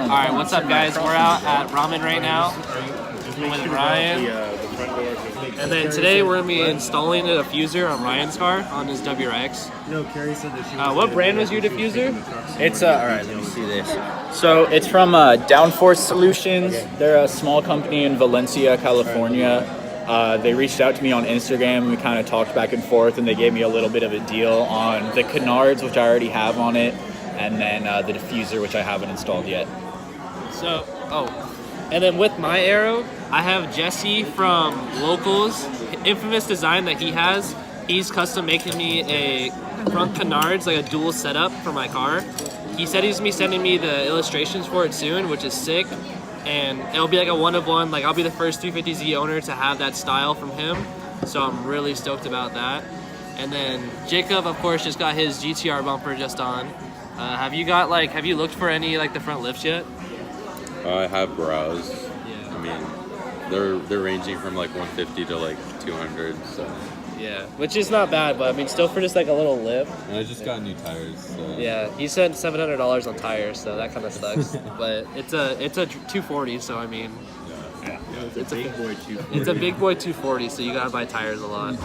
Alright, what's up guys? We're out at Ramen right now with Ryan. And then today we're going to be installing a diffuser on Ryan's car, on his WRX. What brand was your diffuser? It's alright, let me see this. So it's from Downforce Solutions. They're a small company in Valencia, California. They reached out to me on Instagram. We kind of talked back and forth, and they gave me a little bit of a deal on the canards, which I already have on it, and then the diffuser, which I haven't installed yet. So, and then with my Aero, I have Jesse from Locals, infamous design that he has. He's custom making me a front canards, like a dual setup for my car. He said he's gonna be sending me the illustrations for it soon, which is sick. And it'll be like a one-of-one, like I'll be the first 350Z owner to have that style from him. So I'm really stoked about that. And then Jacob, of course, just got his GTR bumper just on. Have you looked for any like the front lifts yet? I have browsed. Yeah. I mean, they're ranging from like 150 to like 200. So. Yeah, which is not bad, but I mean, still for just like a little lip. And I just got new tires. So. Yeah, he spent $700 on tires, so that kind of sucks. But it's a 240, so I mean, Yeah. it's a big boy 240. It's a big boy 240, so you gotta buy tires a lot.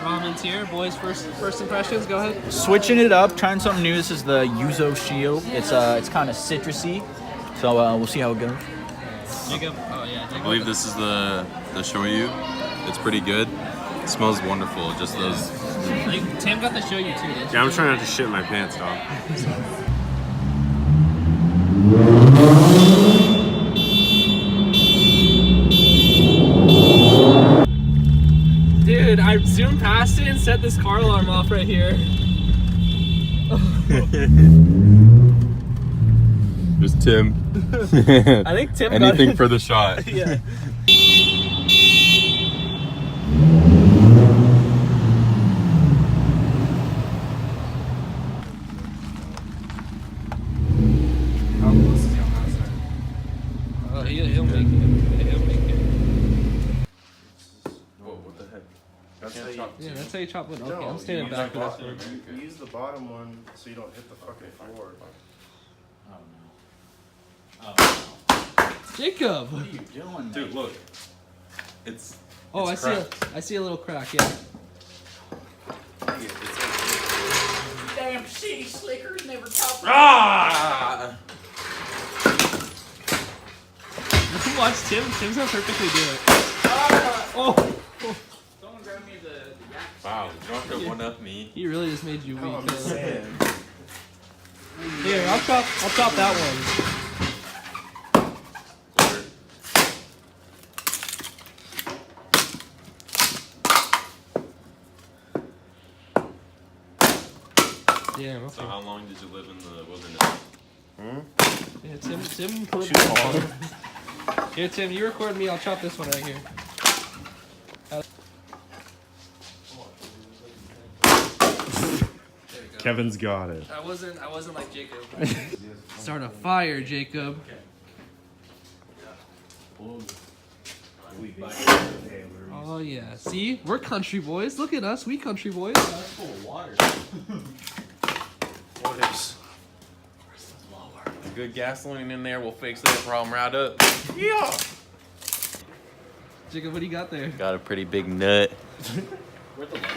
Ramen's here, boys. First impressions. Go ahead. Switching it up, trying something new. This is the Yuzo Shio. It's kind of citrusy, so we'll see how it goes. Jacob. Oh yeah. Jacob. I believe this is the shoyu. It's pretty good. It smells wonderful. Just those. Tim got the show you too. Didn't you? Yeah, I'm trying not to shit my pants, dog. Dude, I zoomed past it and set this car alarm off right here. Just Tim. I think Tim Anything got it. for the shot. Yeah. Oh, he'll make it. He'll make it. Whoa, what the heck? That's how you, Yeah, that's how you chop wood. Okay, no, I'm standing back for this one. you use the bottom one so you don't hit the fucking floor. Jacob. What are you doing, Dude, look. It's. Oh, it's I cracked. see a little crack. Yeah. Damn shitty slickers never top. Ah! Watch Tim. Tim's gonna perfectly do it. Oh. Someone grab me the yak. Wow, you don't have to one up me. He really just made you No, weak. I'm just saying. Here, I'll chop that one. Yeah. Okay. So how long did you live in the wilderness? Yeah, Tim put Here, Tim, you record me. I'll chop this one right here. Kevin's got it. I wasn't like Jacob. Start a fire, Jacob. Oh yeah. See, we're country boys. Look at us, we country boys. Good gasoline in there will fix that problem right up. Yeah. Jacob, what do you got there? Got a pretty big nut. Where'd the light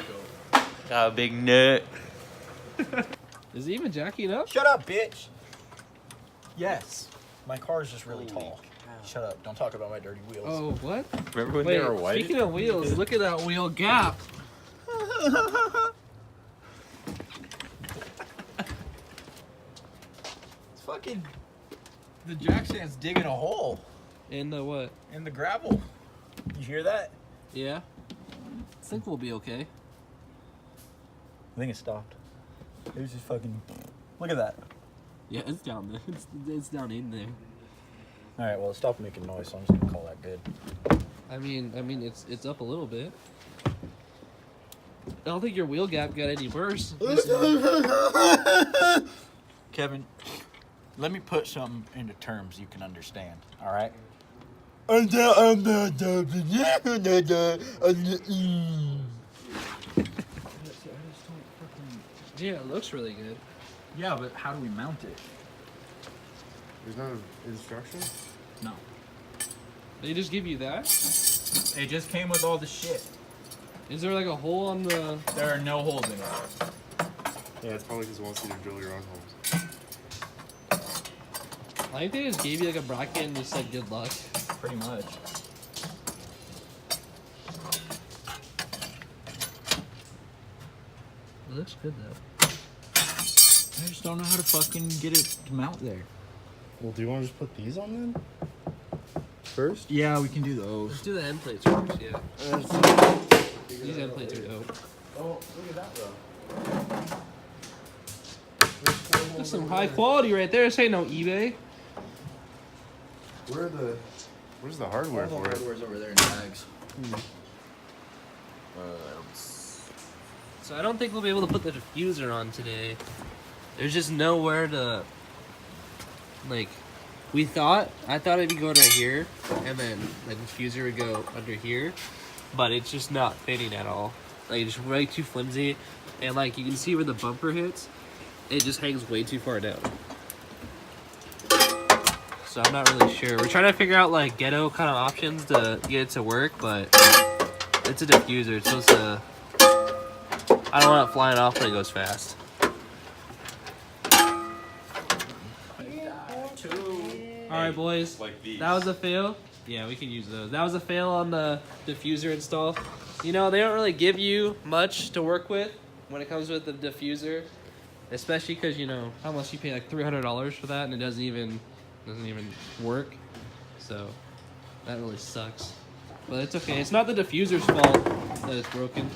go? Got a big nut. Is he even jacking up? Shut up, bitch. Yes, my car is just really tall. Shut up. Don't talk about my dirty wheels. Oh, what? Remember when Wait, they were white? speaking of wheels, look at that wheel gap. It's fucking. The jack stand's digging a hole In the what? in the gravel. You hear that? Yeah. I think we'll be okay. I think it stopped. It was just fucking. Look at that. Yeah, it's down there. It's down in there. All right, well, it stopped making noise, so I'm just gonna call that good. I mean, it's up a little bit. I don't think your wheel gap got any worse. Kevin, let me put something into terms you can understand. All right. Yeah, it looks really good. Yeah, but how do we mount it? There's no instruction? No. They just give you that? It just came with all the shit. Is there like a hole on the... There are no holes in it. Yeah, it's probably because it wants you to drill your own holes. I think they just gave you like a bracket and just said good luck. Pretty much. It looks good though. I just don't know how to fucking get it to mount there. Well, do you want to just put these on then? First? Yeah, we can do Let's those. do the end plates first, yeah. These end plates are dope. Oh, look at that though. That's some high quality right there. This ain't no eBay. Where's the hardware for it? Hardware's over there in bags. So I don't think we'll be able to put the diffuser on today. There's just nowhere to, like, I thought it'd be going right here, and then the diffuser would go under here, but it's just not fitting at all. Like, it's way too flimsy, and like, you can see where the bumper hits, it just hangs way too far down. So I'm not really sure. We're trying to figure out, like, ghetto kind of options to get it to work, but it's a diffuser. It's supposed to... I don't want it flying off when it goes fast. Alright, boys. Like these. That was a fail. Yeah, we can use those. That was a fail on the diffuser install. You know, they don't really give you much to work with when it comes with the diffuser. Especially because, you know, how much you pay, like $300 for that, and it doesn't even work. So, that really sucks. But it's okay. It's not the diffuser's fault that it's broken.